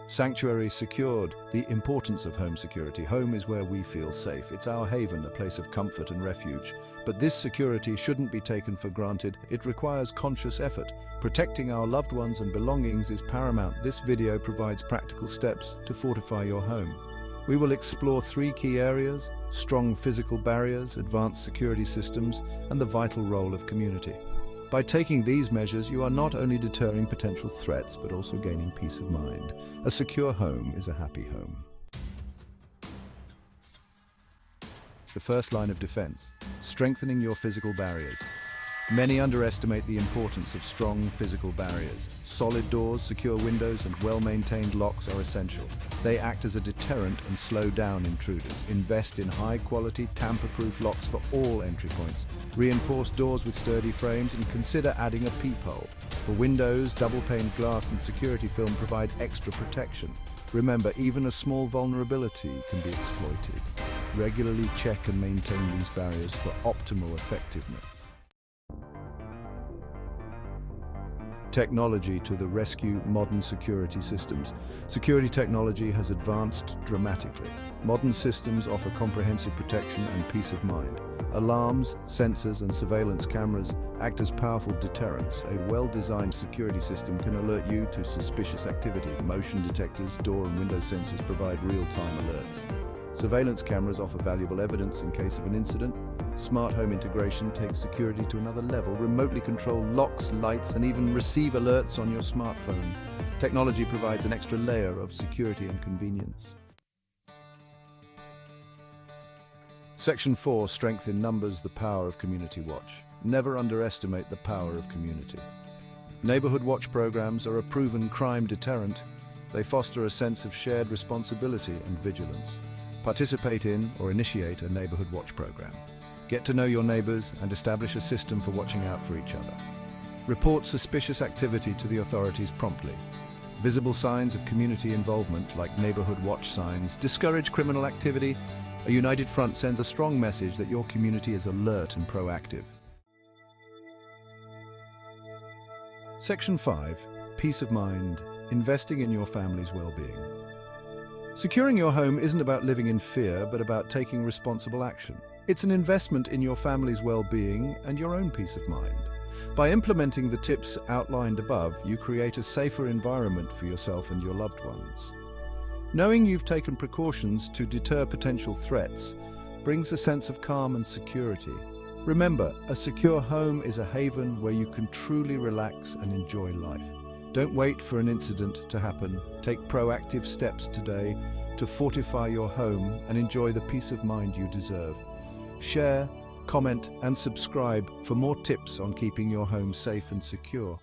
Sanctuary secured. The importance of home security. Home is where we feel safe. It's our haven, a place of comfort and refuge. But this security shouldn't be taken for granted. It requires conscious effort. Protecting our loved ones and belongings is paramount. This video provides practical steps to fortify your home. We will explore 3 key areas: strong physical barriers, advanced security systems, and the vital role of community. By taking these measures, you are not only deterring potential threats, but also gaining peace of mind. A secure home is a happy home. The first line of defense: strengthening your physical barriers. Many underestimate the importance of strong physical barriers. Solid doors, secure windows, and well-maintained locks are essential. They act as a deterrent and slow down intruders. Invest in high-quality, tamper-proof locks for all entry points. Reinforce doors with sturdy frames and consider adding a peephole. For windows, double-paned glass and security film provide extra protection. Remember, even a small vulnerability can be exploited. Regularly check and maintain these barriers for optimal effectiveness. Technology to the rescue. Modern security systems. Security technology has advanced dramatically. Modern systems offer comprehensive protection and peace of mind. Alarms, sensors, and surveillance cameras act as powerful deterrents. A well-designed security system can alert you to suspicious activity. Motion detectors, door and window sensors provide real-time alerts. Surveillance cameras offer valuable evidence in case of an incident. Smart home integration takes security to another level. Remotely control locks, lights, and even receive alerts on your smartphone. Technology provides an extra layer of security and convenience. Section 4. Strength in numbers. The power of community watch. Never underestimate the power of community. Neighbourhood watch programs are a proven crime deterrent. They foster a sense of shared responsibility and vigilance. Participate in or initiate a neighbourhood watch program. Get to know your neighbours and establish a system for watching out for each other. Report suspicious activity to the authorities promptly. Visible signs of community involvement, like neighbourhood watch signs, discourage criminal activity. A united front sends a strong message that your community is alert and proactive. Section 5. Peace of mind. Investing in your family's well-being. Securing your home isn't about living in fear, but about taking responsible action. It's an investment in your family's well-being and your own peace of mind. By implementing the tips outlined above, you create a safer environment for yourself and your loved ones. Knowing you've taken precautions to deter potential threats brings a sense of calm and security. Remember, a secure home is a haven where you can truly relax and enjoy life. Don't wait for an incident to happen. Take proactive steps today to fortify your home and enjoy the peace of mind you deserve. Share, comment, and subscribe for more tips on keeping your home safe and secure.